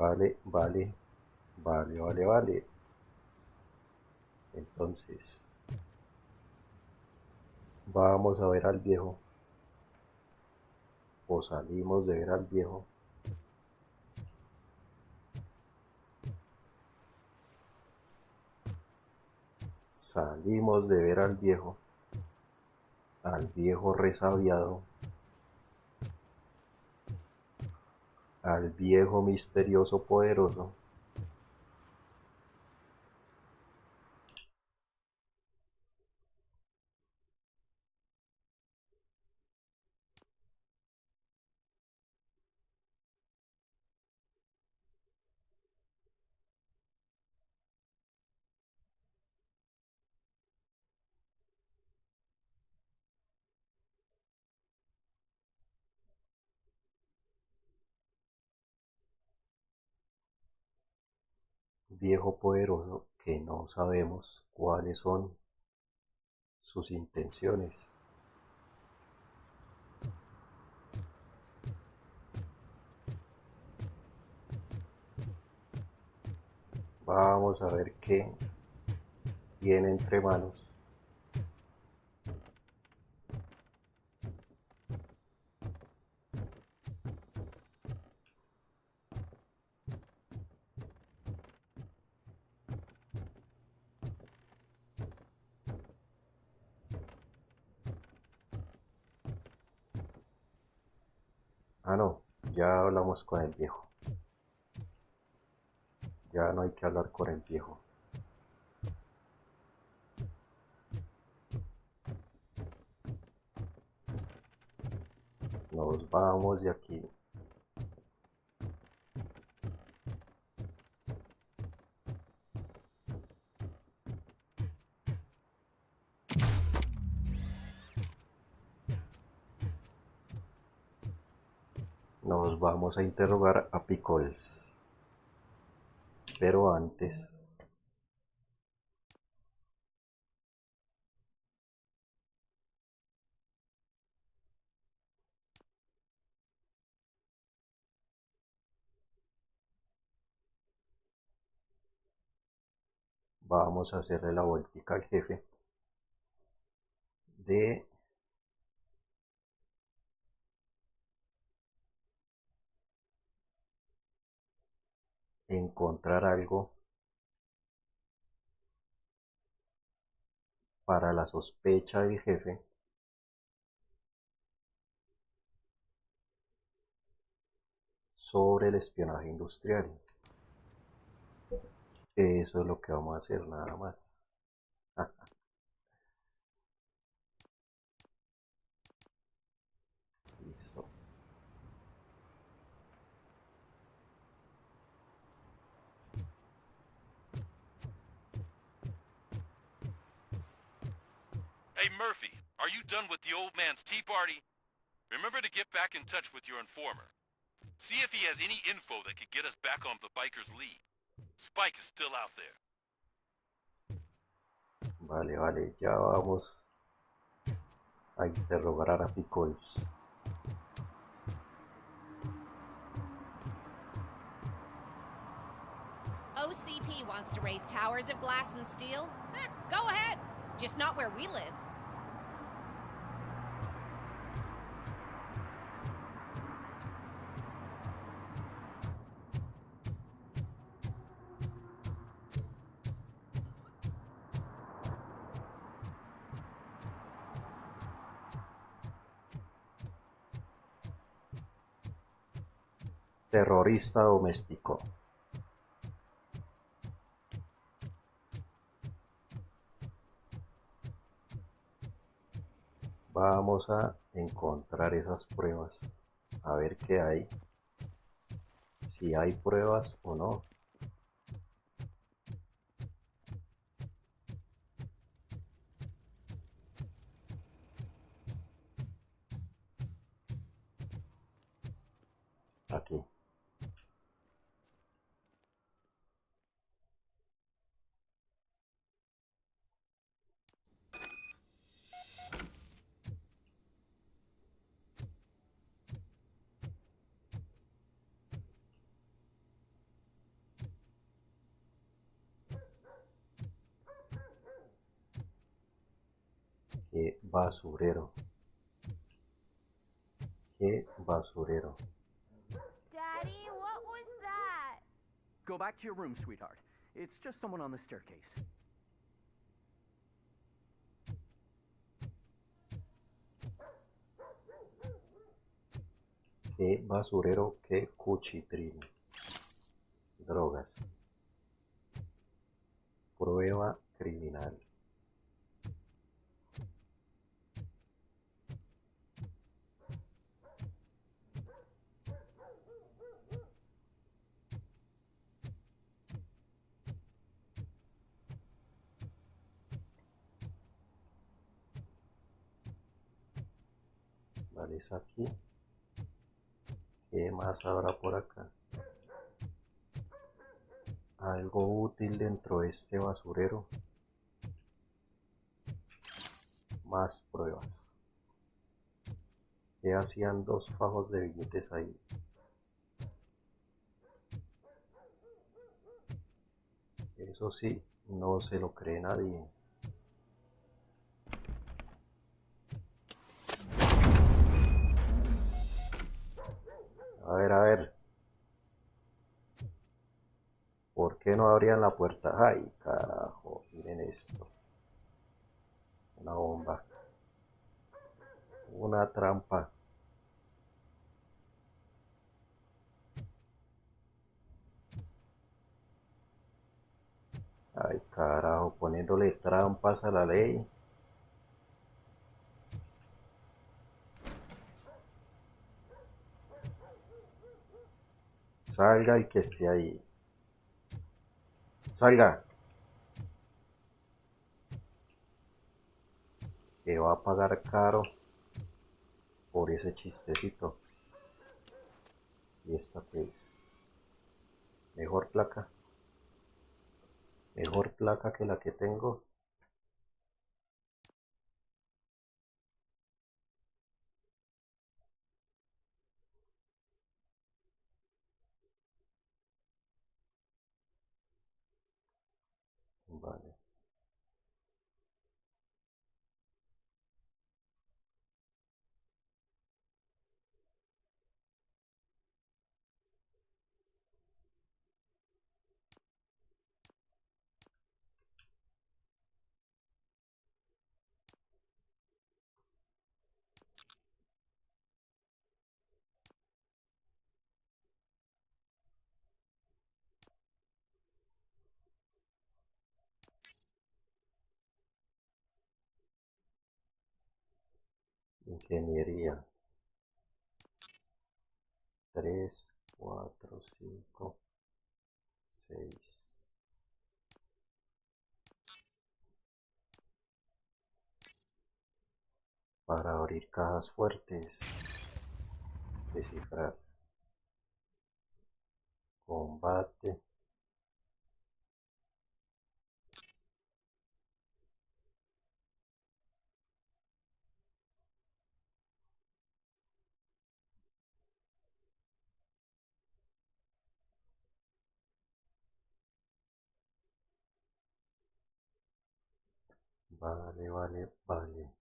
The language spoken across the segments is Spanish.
Vale, vale, vale, vale, vale. Entonces, vamos a ver al viejo. O salimos de ver al viejo. Salimos de ver al viejo resabiado, al viejo misterioso poderoso. Viejo poderoso que no sabemos cuáles son sus intenciones. Vamos a ver qué tiene entre manos. Ah, no, ya hablamos con el viejo. Ya no hay que hablar con el viejo. Nos vamos de aquí. Nos vamos a interrogar a Pickles. Pero antes, vamos a hacerle la vueltica al jefe de encontrar algo para la sospecha del jefe sobre el espionaje industrial. Eso es lo que vamos a hacer nada más. Listo. Hey Murphy, are you done with the old man's tea party? Remember to get back in touch with your informer. See if he has any info that could get us back on the biker's lead. Spike is still out there. Vale, vale, ya vamos a interrogar a Pickles. OCP wants to raise towers of glass and steel? Go ahead. Just not where we live. Terrorista doméstico. Vamos a encontrar esas pruebas. A ver qué hay. Si hay pruebas o no. Aquí. Qué basurero. Qué basurero. Daddy, what was that? Go back to your room, sweetheart. It's just someone on the staircase. Qué basurero, qué cuchitril. Drogas. Prueba criminal. Vale, es aquí. ¿Qué más habrá por acá? Algo útil dentro de este basurero. Más pruebas. ¿Qué hacían dos fajos de billetes ahí? Eso sí, no se lo cree nadie. A ver, a ver. ¿Por qué no abrían la puerta? Ay, carajo, miren esto. Una bomba. Una trampa. Ay, carajo, poniéndole trampas a la ley. Salga el que esté ahí. Salga. Que va a pagar caro por ese chistecito. ¿Y esta qué es? Mejor placa. Mejor placa que la que tengo. Vale. Ingeniería. 3, 4, 5, 6. Para abrir cajas fuertes. Descifrar. Combate. Vale, vale, vale.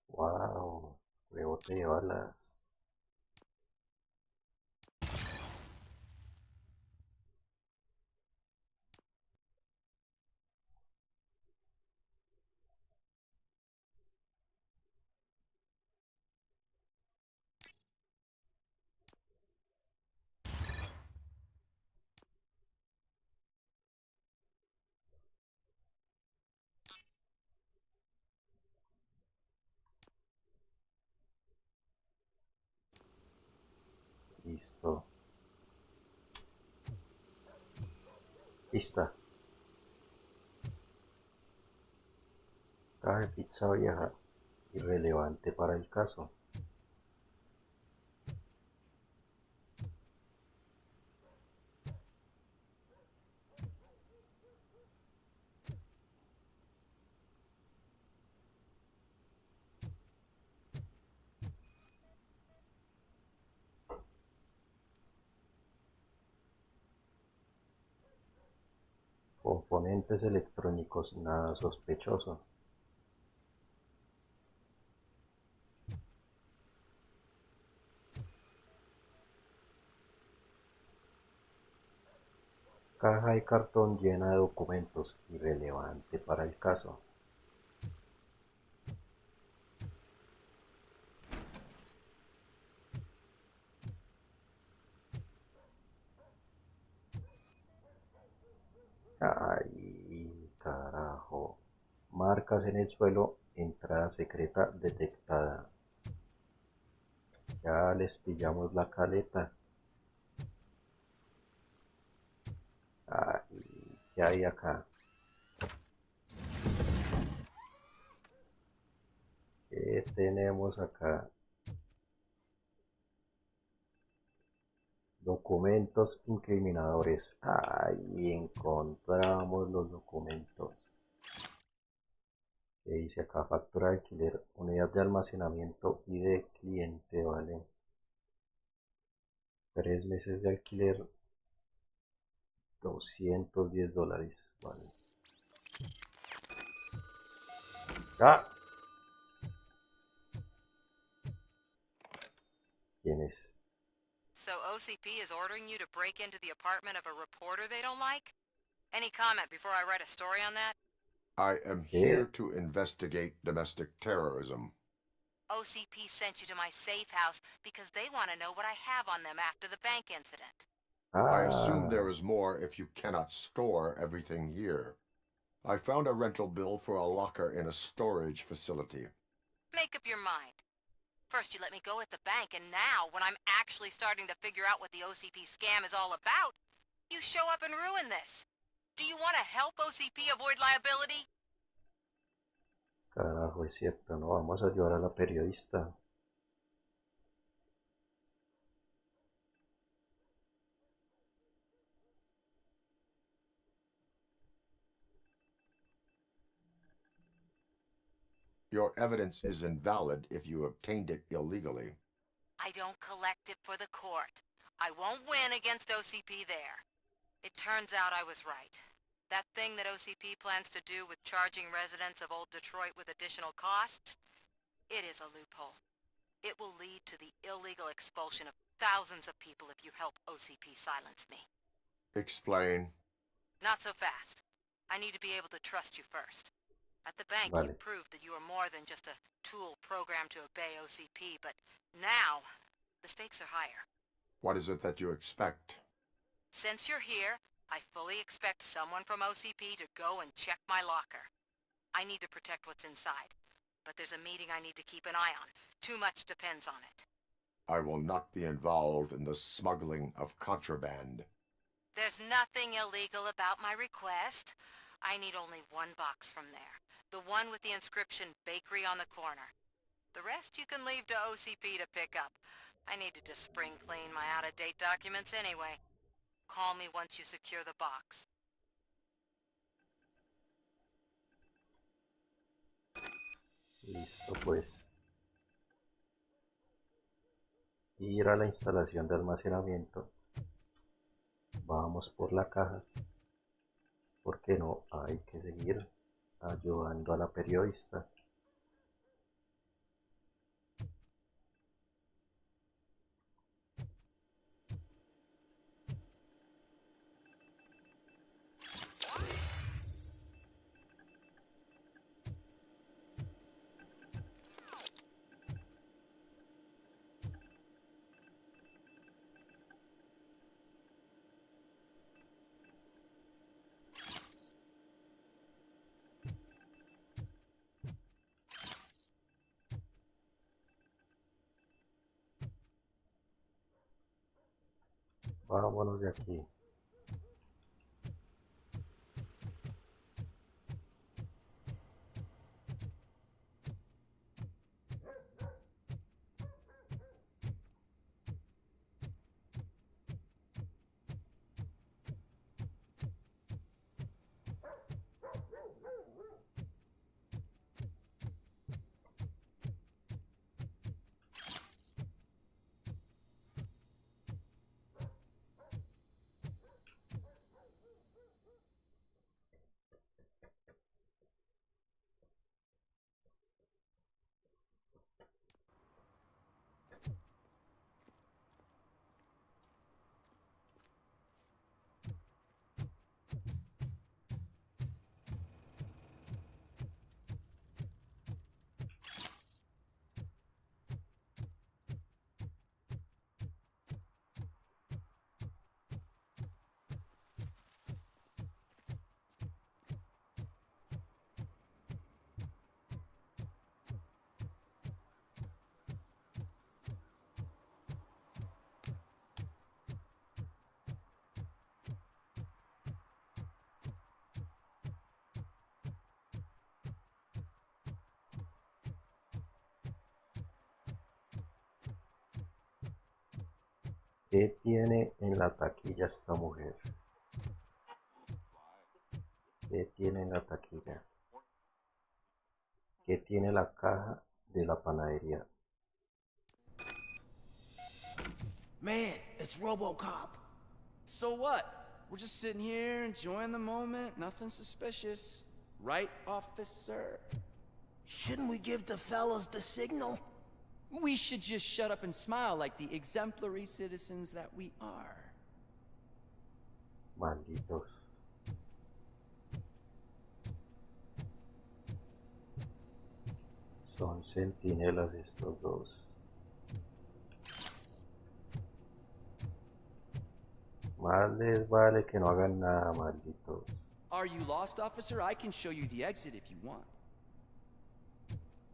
Wow. Rebote de balas. Listo. Lista. Caja de pizza vieja. Irrelevante para el caso. Componentes electrónicos, nada sospechoso. Caja de cartón llena de documentos, irrelevante para el caso. Ay, carajo. Marcas en el suelo, entrada secreta detectada. Ya les pillamos la caleta. Ay, ¿qué hay acá? ¿Qué tenemos acá? Documentos incriminadores. Ahí encontramos los documentos. ¿Qué dice acá? Factura de alquiler, unidad de almacenamiento y de cliente, vale. 3 meses de alquiler, $210, vale. ¡Ah! ¿Quién es? So OCP is ordering you to break into the apartment of a reporter they don't like? Any comment before I write a story on that? I am here to investigate domestic terrorism. OCP sent you to my safe house because they want to know what I have on them after the bank incident. I assume there is more if you cannot store everything here. I found a rental bill for a locker in a storage facility. Make up your mind. First you let me go at the bank, and now, when I'm actually starting to figure out what the OCP scam is all about, you show up and ruin this. Do you want to help OCP avoid liability? Carajo, es cierto, no vamos a ayudar a la periodista. Your evidence is invalid if you obtained it illegally. I don't collect it for the court. I won't win against OCP there. It turns out I was right. That thing that OCP plans to do with charging residents of Old Detroit with additional costs, it is a loophole. It will lead to the illegal expulsion of thousands of people if you help OCP silence me. Explain. Not so fast. I need to be able to trust you first. At the bank, you proved that you are more than just a tool programmed to obey OCP, but now, the stakes are higher. What is it that you expect? Since you're here, I fully expect someone from OCP to go and check my locker. I need to protect what's inside, but there's a meeting I need to keep an eye on. Too much depends on it. I will not be involved in the smuggling of contraband. There's nothing illegal about my request. I need only one box from there. The one with the inscription Bakery on the corner. The rest you can leave to OCP to pick up. I needed to spring clean my out-of-date documents anyway. Call me once you secure the box. Listo, pues. Ir a la instalación de almacenamiento. Vamos por la caja. Porque no hay que seguir ayudando a la periodista. Vámonos de aquí. ¿Qué tiene en la taquilla esta mujer? ¿Qué tiene en la taquilla? ¿Qué tiene la caja de la panadería? Man, it's RoboCop. So what? We're just sitting here enjoying the moment, nothing suspicious. Right, officer? Shouldn't we give the fellas the signal? We should just shut up and smile like the exemplary citizens that we are. Malditos. Son centinelas estos dos. Más les vale que no hagan nada, malditos. Are you lost, officer? I can show you the exit if you want.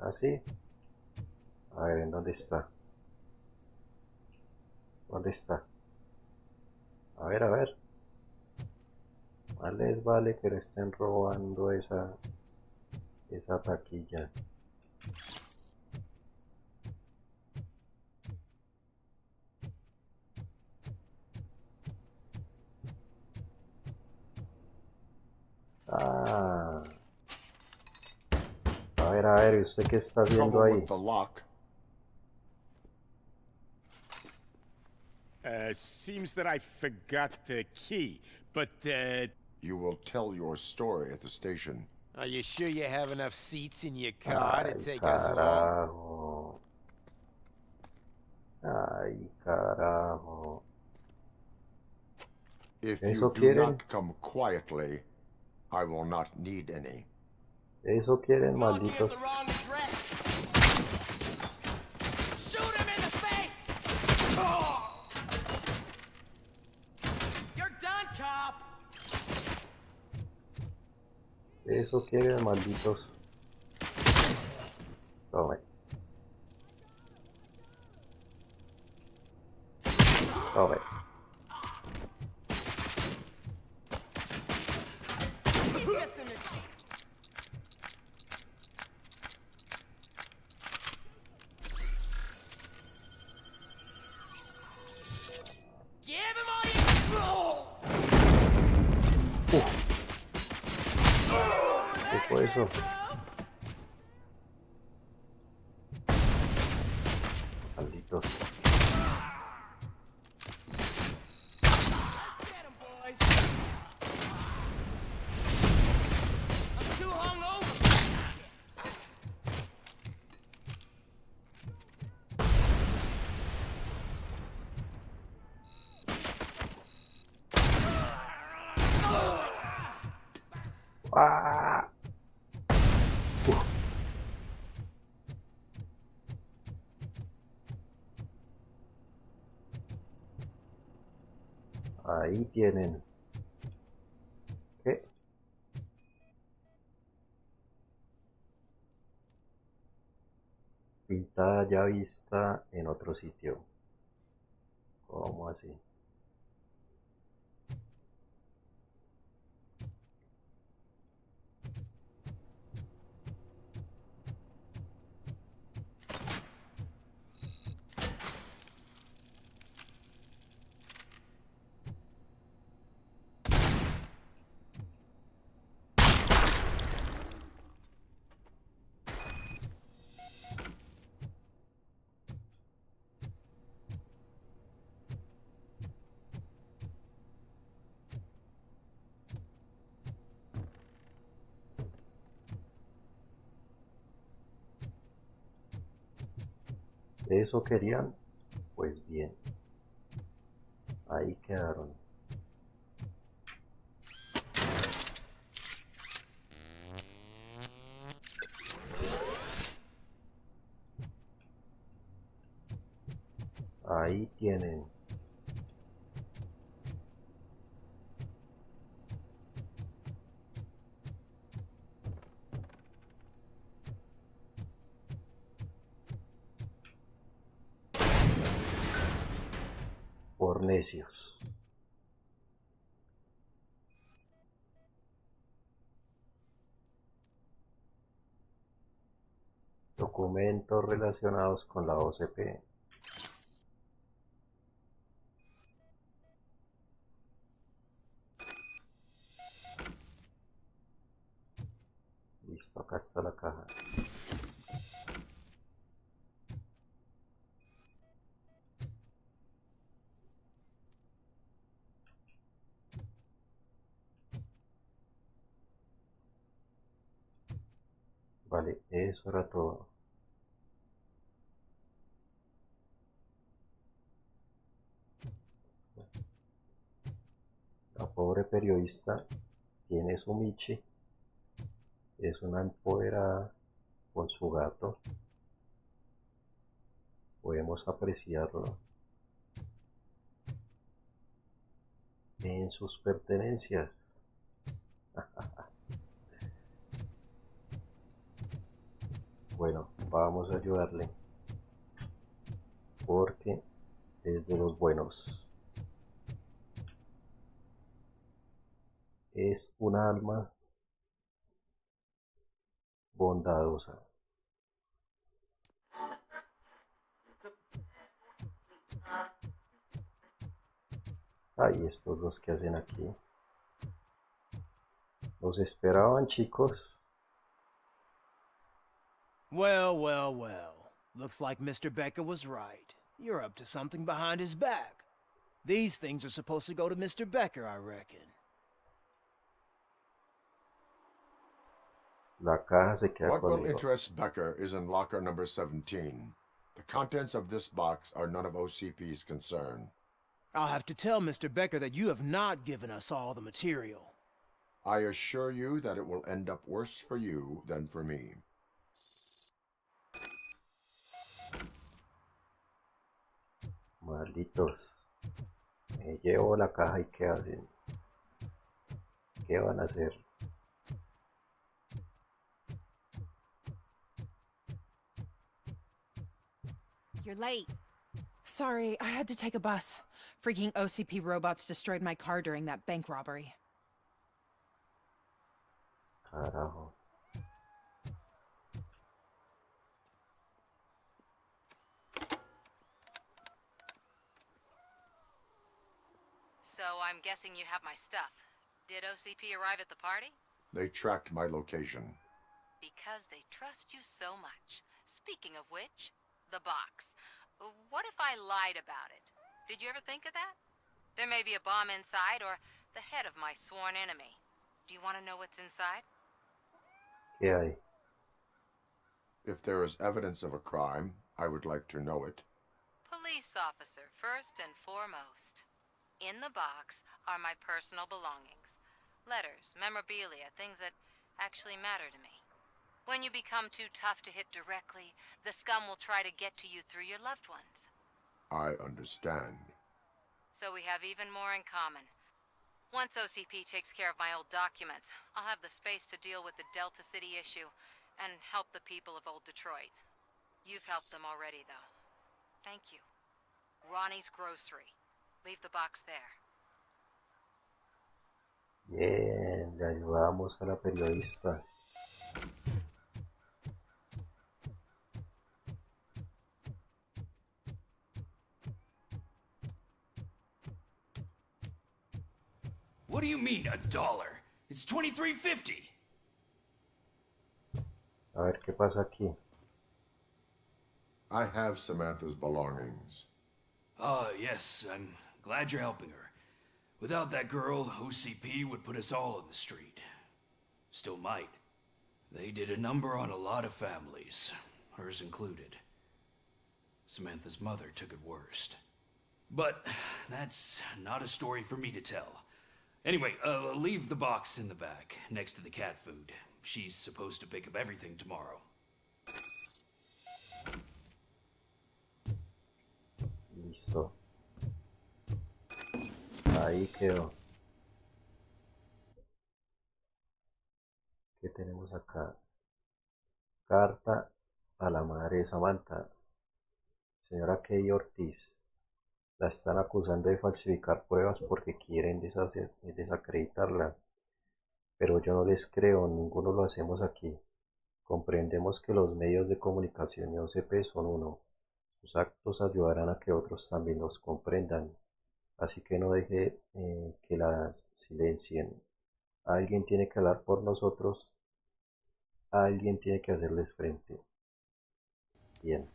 ¿Ah, sí? A ver, ¿en dónde está? ¿Dónde está? A ver, a ver. Más les vale que le estén robando esa taquilla. Ah. A ver, ¿y usted qué está viendo Trouble ahí? with the lock. Seems that I forgot the key, but, You will tell your story at the station. Are you sure you have enough seats in your car to Ay, take us all? carajo. Ay, carajo. If ¿Eso you do quieren? not come quietly, I will not need any. Eso quieren, Knocking at malditos. the wrong address. Shoot him in the face! Oh! You're done, cop! Eso quieren, malditos. Tome. Tome. He's just in the seat. Give him all you... ¿Qué fue eso? Malditos. Get him, boys! I'm too hungover. ¡Ah! Ahí tienen. ¿Qué? Pintada ya vista en otro sitio. ¿Cómo así? ¿Eso querían? Pues bien. Ahí quedaron. Ahí tienen. Por necios. Documentos relacionados con la OCP. Listo, acá está la caja. Vale, eso era todo. La pobre periodista tiene su Michi, es una empoderada con su gato. Podemos apreciarlo en sus pertenencias. Bueno, vamos a ayudarle porque es de los buenos. Es un alma bondadosa. Ay, estos los que hacen aquí. ¿Los esperaban, chicos? Well, well, well. Looks like Mr. Becker was right. You're up to something behind his back. These things are supposed to go to Mr. Becker, I reckon. La caja se queda What will conmigo. interest Becker is in locker number 17. The contents of this box are none of OCP's concern. I'll have to tell Mr. Becker that you have not given us all the material. I assure you that it will end up worse for you than for me. Malditos. Me llevo la caja y ¿qué hacen? ¿Qué van a hacer? You're late. Sorry, I had to take a bus. Freaking OCP robots destroyed my car during that bank robbery. Carajo. So I'm guessing you have my stuff. Did OCP arrive at the party? They tracked my location. Because they trust you so much. Speaking of which, the box. What if I lied about it? Did you ever think of that? There may be a bomb inside or the head of my sworn enemy. Do you want to know what's inside? ¿Qué hay? If there is evidence of a crime, I would like to know it. Police officer, first and foremost. In the box are my personal belongings. Letters, memorabilia, things that actually matter to me. When you become too tough to hit directly, the scum will try to get to you through your loved ones. I understand. So we have even more in common. Once OCP takes care of my old documents, I'll have the space to deal with the Delta City issue and help the people of Old Detroit. You've helped them already, though. Thank you. Ronnie's Grocery. Leave the box there. Bien, le ayudamos a la periodista. What do you mean, $1? It's $23.50. A ver qué pasa aquí. I have Samantha's belongings. Yes, I'm glad you're helping her. Without that girl, OCP would put us all in the street. Still might. They did a number on a lot of families, hers included. Samantha's mother took it worst. But that's not a story for me to tell. Anyway, leave the box in the back, next to the cat food. She's supposed to pick up everything tomorrow. Listo. Ahí quedó. ¿Qué tenemos acá? Carta a la madre de Samantha. Señora Kay Ortiz. La están acusando de falsificar pruebas porque quieren desacreditarla. Pero yo no les creo, ninguno lo hacemos aquí. Comprendemos que los medios de comunicación y OCP son uno. Sus actos ayudarán a que otros también los comprendan. Así que no deje que las silencien. Alguien tiene que hablar por nosotros Alguien tiene que hacerles frente. Bien.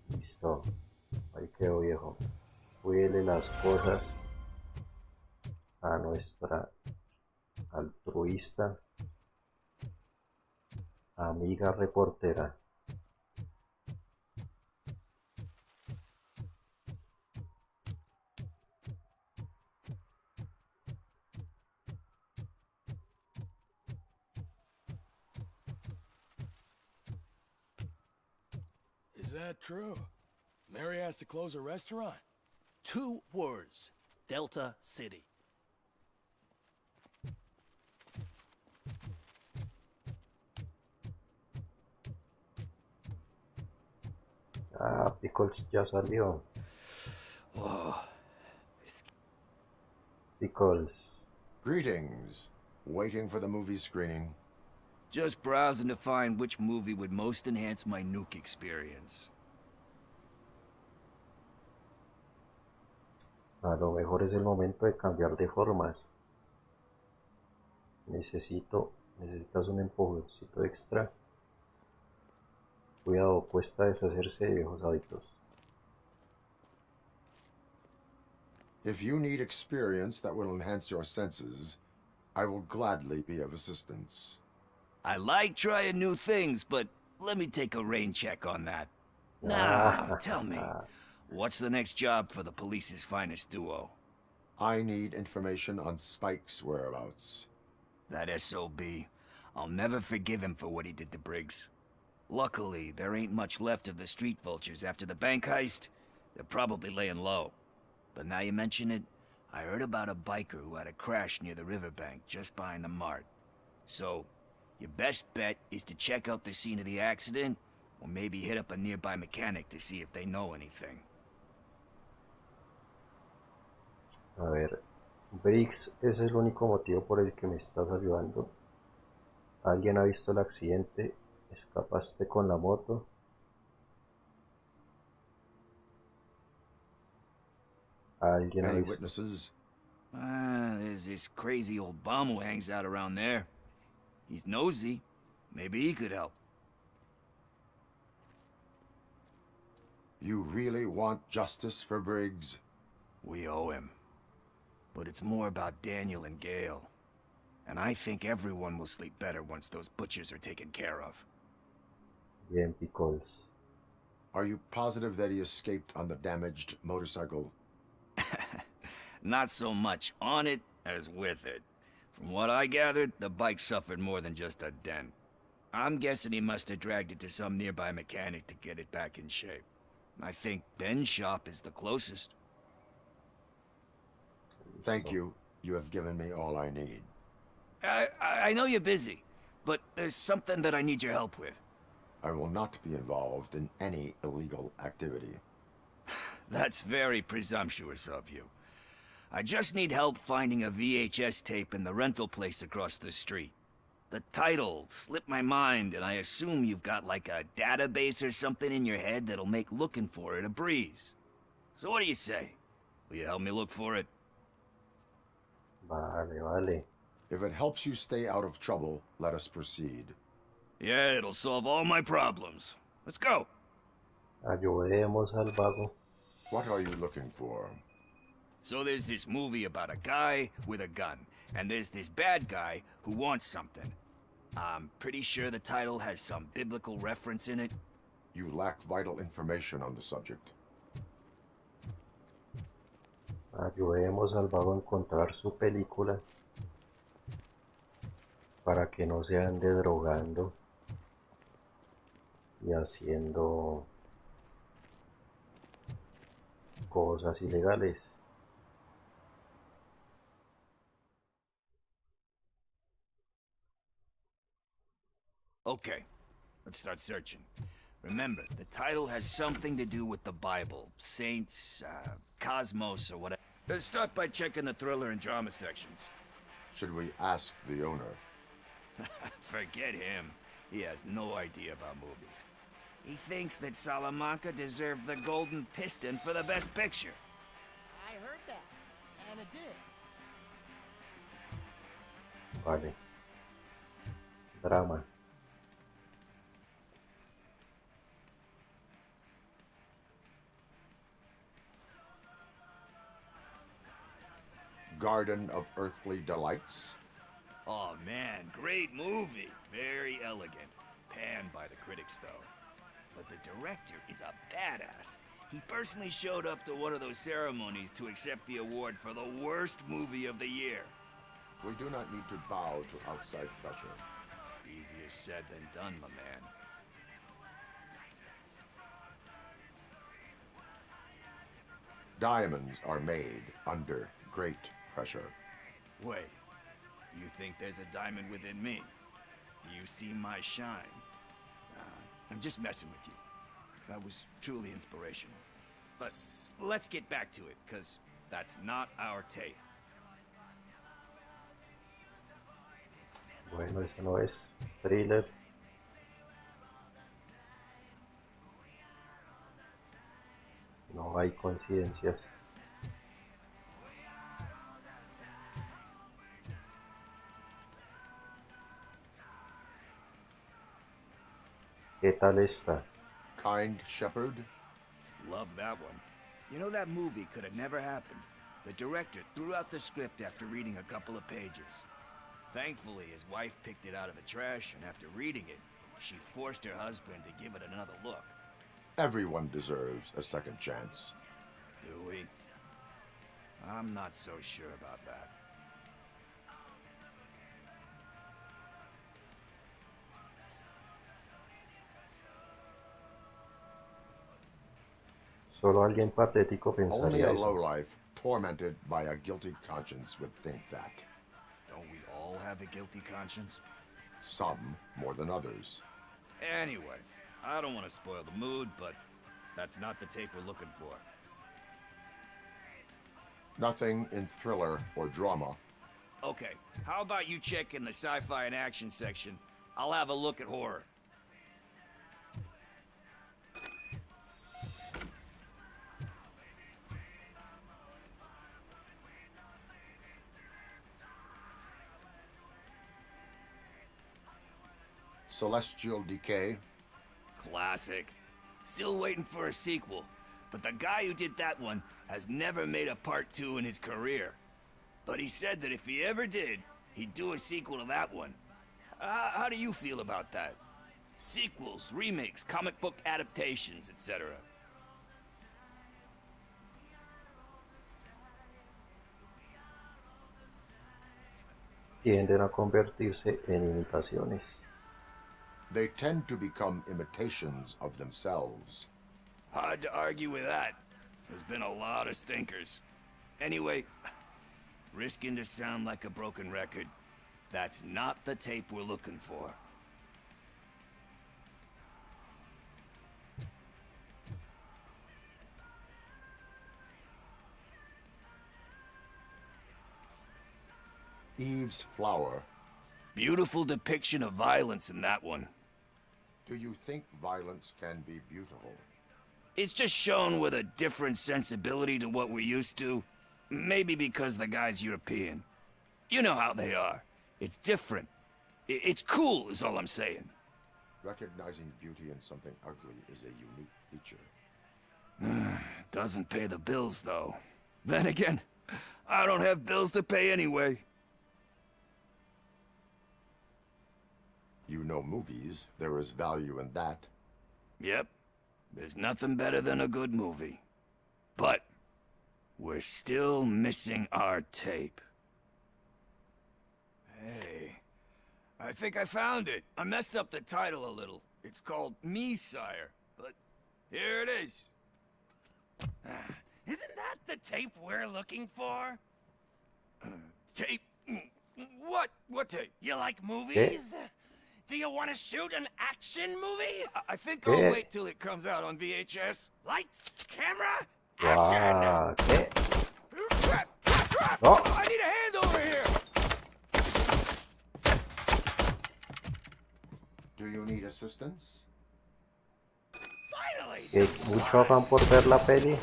Listo. Ahí quedó, viejo. Cuídele las cosas a nuestra altruista amiga reportera. Is that true? Mary has to close a restaurant? 2 words. Delta City. Ah, Pickles ya salió. Pickles. Greetings. Waiting for the movie screening. Just browsing to find which movie would most enhance my nuke experience. A lo mejor es el momento de cambiar de formas. Necesitas un empujoncito extra. Cuidado, cuesta deshacerse de viejos hábitos. If you need experience that will enhance your senses, I will gladly be of assistance. I like trying new things, but let me take a rain check on that. Now, tell me, what's the next job for the police's finest duo? I need information on Spike's whereabouts. That SOB. I'll never forgive him for what he did to Briggs. Luckily, there ain't much left of the street vultures after the bank heist. They're probably laying low. But now you mention it, I heard about a biker who had a crash near the riverbank just behind the mart. So, your best bet is to check out the scene of the accident, or maybe hit up a nearby mechanic to see if they know anything. A ver, Briggs es el único motivo por el que me estás ayudando. ¿Alguien ha visto el accidente? ¿Escapaste con la moto? ¿Alguien ha Any visto? witnesses? There's this crazy old bum who hangs out around there. He's nosy. Maybe he could help. You really want justice for Briggs? We owe him. But it's more about Daniel and Gale. And I think everyone will sleep better once those butchers are taken care of. Bien, Pickles. Are you positive that he escaped on the damaged motorcycle? Not so much on it as with it. From what I gathered, the bike suffered more than just a dent. I'm guessing he must have dragged it to some nearby mechanic to get it back in shape. I think Ben's shop is the closest. Thank you. You have given me all I need. I know you're busy, but there's something that I need your help with. I will not be involved in any illegal activity. That's very presumptuous of you. I just need help finding a VHS tape in the rental place across the street. The title slipped my mind, and I assume you've got like a database or something in your head that'll make looking for it a breeze. So what do you say? Will you help me look for it? Vale. If it helps you stay out of trouble, let us proceed. Yeah, it'll solve all my problems. Let's go. Ayudemos al vago. What are you looking for? So there's this movie about a guy with a gun, and there's this bad guy who wants something. I'm pretty sure the title has some biblical reference in it. You lack vital information on the subject. Ayudemos al vago a encontrar su película para que no se ande drogando y haciendo cosas ilegales. Okay, let's start searching. Remember, the title has something to do with the Bible, saints, cosmos, or whatever. Let's start by checking the thriller and drama sections. Should we ask the owner? Forget him. He has no idea about movies. He thinks that Salamanca deserved the Golden Piston for the Best Picture. I heard that, and it did. Vale. trama. Garden of Earthly Delights. Oh man, great movie. Very elegant. Panned by the critics though. But the director is a badass. He personally showed up to one of those ceremonies to accept the award for the worst movie of the year. We do not need to bow to outside pressure. Easier said than done, my man. Diamonds are made under great pressure. Wait, do you think there's a diamond within me? Do you see my shine? I'm just messing with you. That was truly inspirational. But let's get back to it, because that's not our tape. Bueno, eso no es thriller. No hay coincidencias. ¿Qué tal está? Kind Shepherd. Love that one. You know, that movie could have never happened. The director threw out the script after reading a couple of pages. Thankfully, his wife picked it out of the trash, and after reading it, she forced her husband to give it another look. Everyone deserves a second chance. Do we? I'm not so sure about that. Solo alguien patético Only pensaría a eso. lowlife tormented by a guilty conscience would think that. Don't we all have a guilty conscience? Some more than others. Anyway, I don't want to spoil the mood, but that's not the tape we're looking for. Nothing in thriller or drama. Okay, how about you check in the sci-fi and action section? I'll have a look at horror. Celestial Decay. Classic. Still waiting for a sequel, but the guy who did that one has never made a part 2 in his career. But he said that if he ever did, he'd do a sequel to that one. How do you feel about that? Sequels, remakes, comic book adaptations, etc. Tienden a convertirse en imitaciones. They tend to become imitations of themselves. Hard to argue with that. There's been a lot of stinkers. Anyway, risking to sound like a broken record, that's not the tape we're looking for. Eve's Flower. Beautiful depiction of violence in that one. Do you think violence can be beautiful? It's just shown with a different sensibility to what we're used to. Maybe because the guy's European. You know how they are. It's different. It's cool, is all I'm saying. Recognizing beauty in something ugly is a unique feature. Doesn't pay the bills, though. Then again, I don't have bills to pay anyway. You know movies. There is value in that. Yep. There's nothing better than a good movie. But we're still missing our tape. Hey, I think I found it. I messed up the title a little. It's called Me, Sire. But here it is. Isn't that the tape we're looking for? Tape? What? What tape? You like movies? Do you want to shoot an action movie? I think I'll wait till it comes out on VHS. Lights, camera, Wow, action! ¿qué? Oh. I need a hand over here! Do you need assistance? Finally! ¿Qué mucho afán por ver la peli?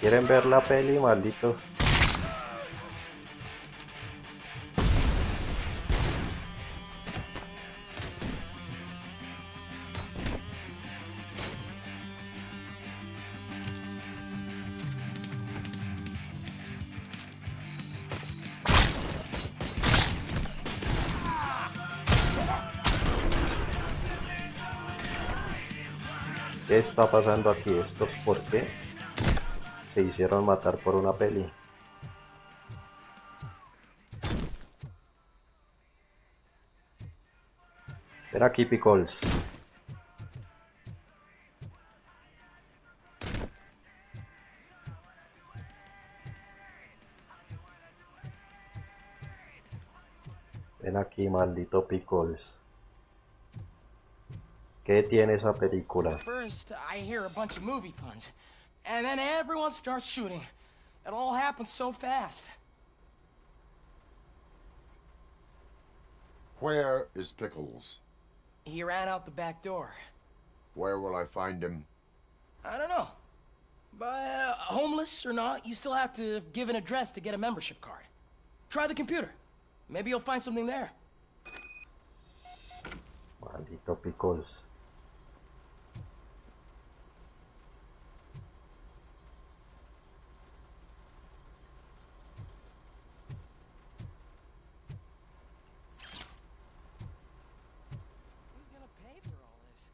¿Quieren ver la peli, malditos? ¿Qué está pasando aquí? ¿Estos por qué se hicieron matar por una peli? Ven aquí, Pickles. Ven aquí, maldito Pickles. ¿Qué tiene esa película? First, I hear a bunch of movie puns, and then everyone starts shooting. It all happens so fast. Where is Pickles? He ran out the back door. Where will I find him? I don't know. But homeless or not, you still have to give an address to get a membership card. Try the computer. Maybe you'll find something there. Maldito Pickles. Who's gonna pay for all this?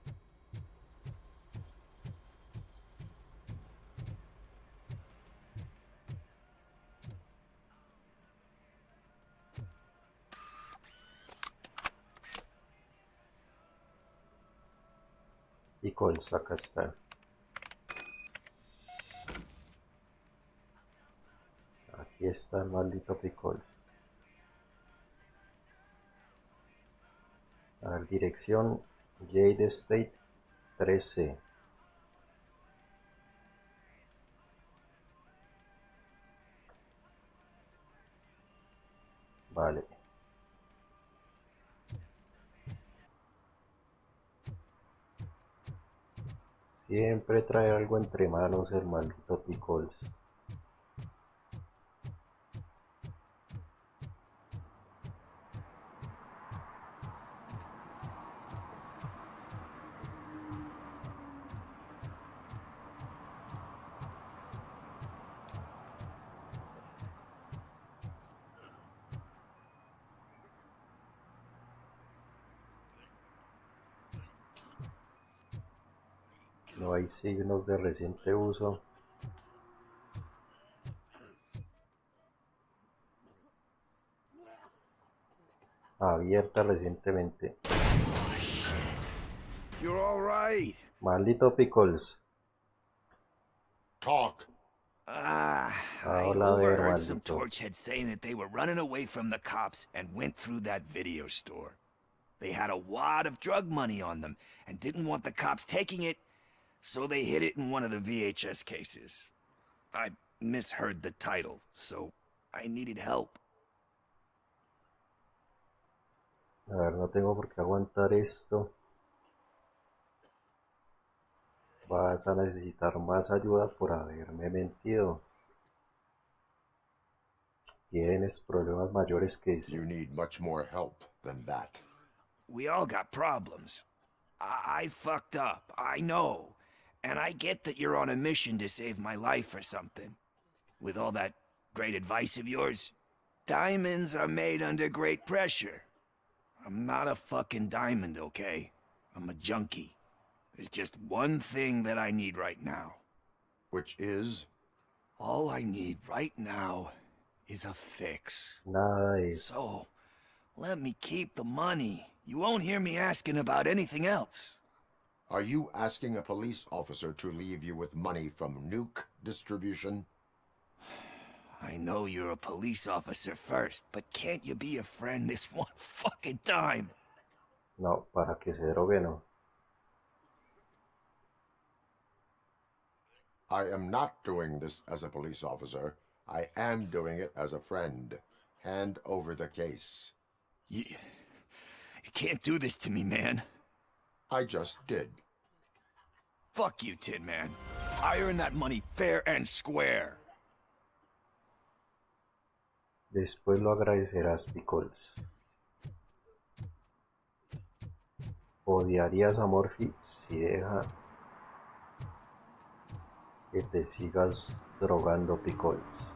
Pickles, acá está. Aquí está el maldito Pickles. A ver, dirección Jade State 13. Vale. Siempre trae algo entre manos el maldito Pickles. No hay signos de reciente uso. Abierta recientemente. You're all right. Maldito Pickles. Talk. I Habla de overheard some maldito. torchheads saying that they were running away from the cops and went through that video store. They had a wad of drug money on them and didn't want the cops taking it, so they hid it in one of the VHS cases. I misheard the title, so I needed help. A ver, no tengo por qué aguantar esto. Vas a necesitar más ayuda por haberme mentido. Tienes problemas mayores que eso. You need much more help than that. We all got problems. I fucked up, I know. And I get that you're on a mission to save my life or something. With all that great advice of yours, diamonds are made under great pressure. I'm not a fucking diamond, okay? I'm a junkie. There's just one thing that I need right now. Which is? All I need right now is a fix. Nice. So, let me keep the money. You won't hear me asking about anything else. Are you asking a police officer to leave you with money from nuke distribution? I know you're a police officer first, but can't you be a friend this one fucking time? No, para que se drogue no. I am not doing this as a police officer. I am doing it as a friend. Hand over the case. You can't do this to me, man. I just did. Fuck you, Tin Man. I earned that money fair and square. Después lo agradecerás, Pickles. Odiarías a Murphy si deja que te sigas drogando, Pickles.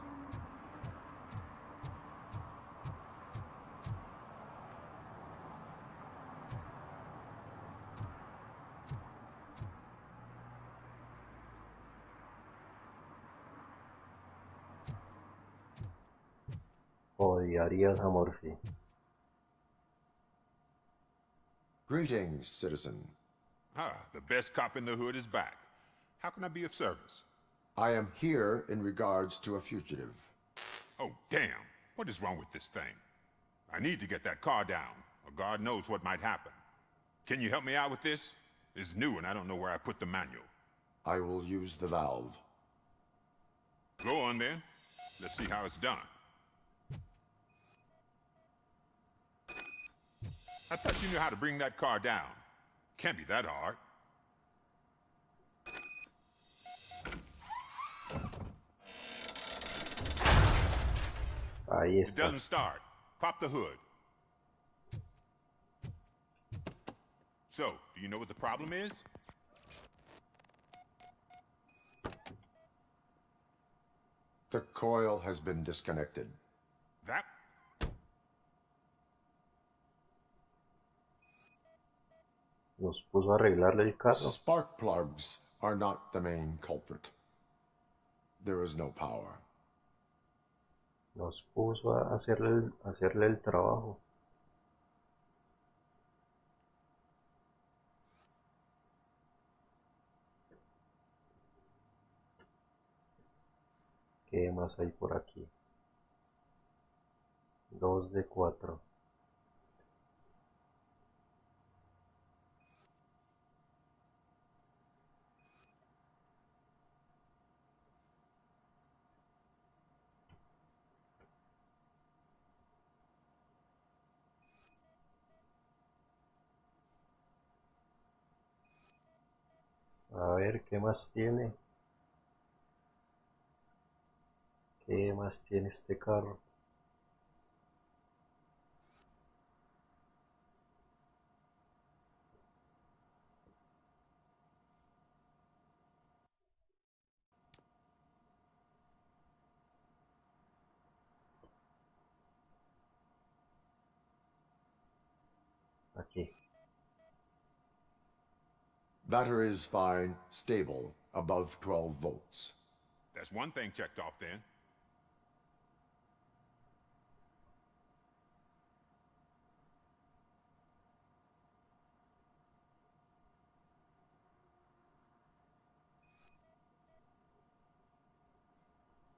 Odiarías a Murphy. Greetings, citizen. Ah, the best cop in the hood is back. How can I be of service? I am here in regards to a fugitive. Oh, damn. What is wrong with this thing? I need to get that car down, or God knows what might happen. Can you help me out with this? It's new and I don't know where I put the manual. I will use the valve. Go on then. Let's see how it's done. I thought you knew how to bring that car down. Can't be that hard. Ahí It está. doesn't start. Pop the hood. So, do you know what the problem is? The coil has been disconnected. That? Nos puso a arreglarle el carro. Spark plugs are not the main culprit. There is no power. Nos puso a hacerle el trabajo. ¿Qué más hay por aquí? 2 de 4. A ver, ¿qué más tiene? ¿Qué más tiene este carro? Aquí. Battery is fine, stable, above 12 volts. That's one thing checked off then.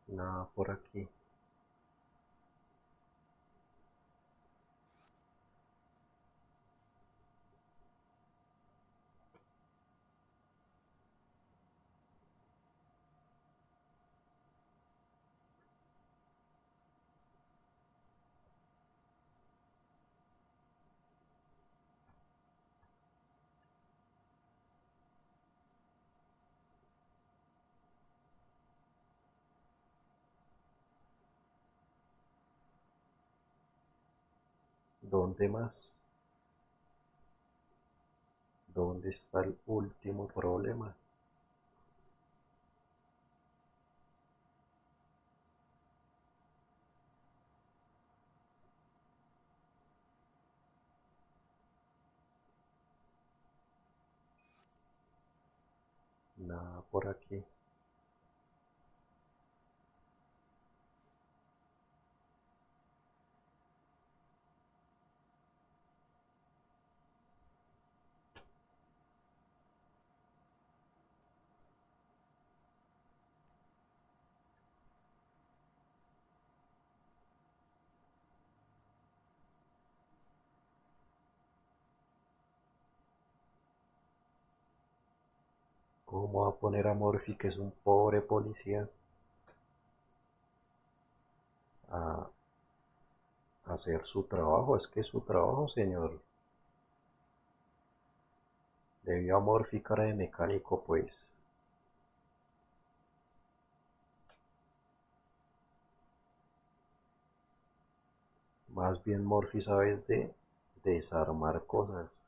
Nada por aquí. ¿Dónde más? ¿Dónde está el último problema? Nada por aquí. ¿Cómo va a poner a Murphy, que es un pobre policía, a hacer su trabajo? Es que es su trabajo, señor. Le vio a Murphy cara de mecánico, pues. Más bien Morphy sabes de desarmar cosas.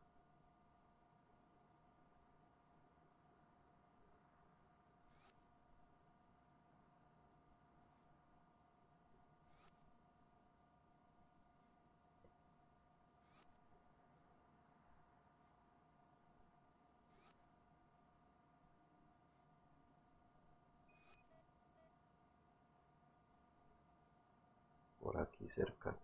Por aquí cerca.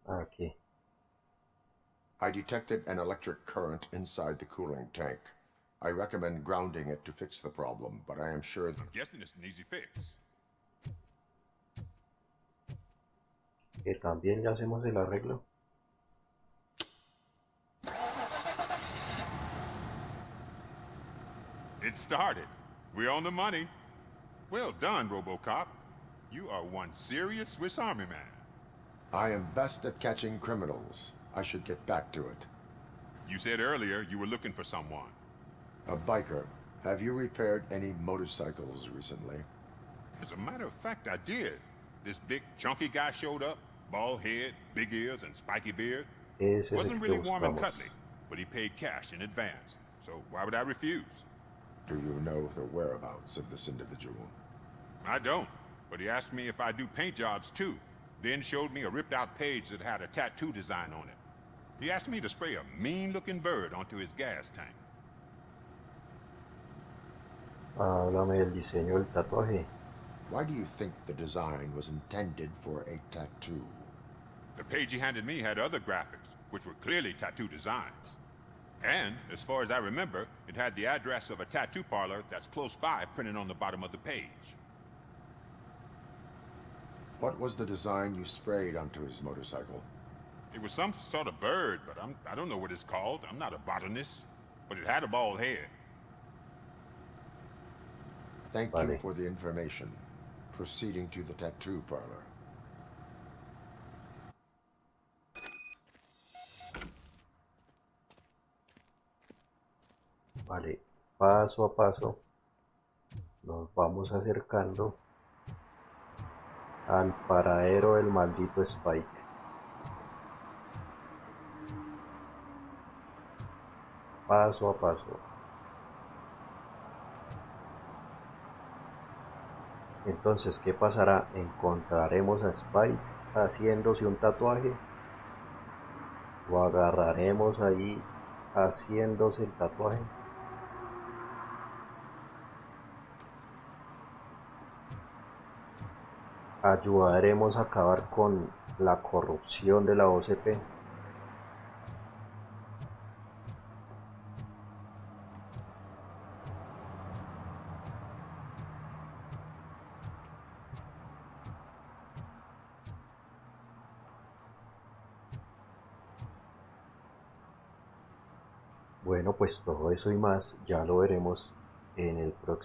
Aquí. I detected an electric current inside the cooling tank. I recommend grounding it to fix the problem, but I am sure that... I'm guessing it's an easy fix. Que también ya hacemos el arreglo. It started. We're on the money. Well done, RoboCop. You are one serious Swiss Army man. I am best at catching criminals. I should get back to it. You said earlier you were looking for someone. A biker. Have you repaired any motorcycles recently? As a matter of fact, I did. This big, chunky guy showed up. Bald head, big ears, and spiky beard. Ese es el Wasn't que really warm and buscamos. cuddly, but he paid cash in advance. So why would I refuse? Do you know the whereabouts of this individual? I don't, but he asked me if I do paint jobs too, then showed me a ripped-out page that had a tattoo design on it. He asked me to spray a mean-looking bird onto his gas tank. Háblame del diseño del tatuaje. Why do you think the design was intended for a tattoo? The page he handed me had other graphics, which were clearly tattoo designs. And, as far as I remember, it had the address of a tattoo parlor that's close by printed on the bottom of the page. What was the design you sprayed onto his motorcycle? It was some sort of bird, but I don't know what it's called. I'm not a botanist. But it had a bald head. Thank you for the information. Proceeding to the tattoo parlor. Vale, paso a paso nos vamos acercando al paradero del maldito Spike. Paso a paso. Entonces, ¿qué pasará? ¿Encontraremos a Spike haciéndose un tatuaje? ¿O agarraremos ahí haciéndose el tatuaje? ¿Ayudaremos a acabar con la corrupción de la OCP? Bueno, pues todo eso y más ya lo veremos en el próximo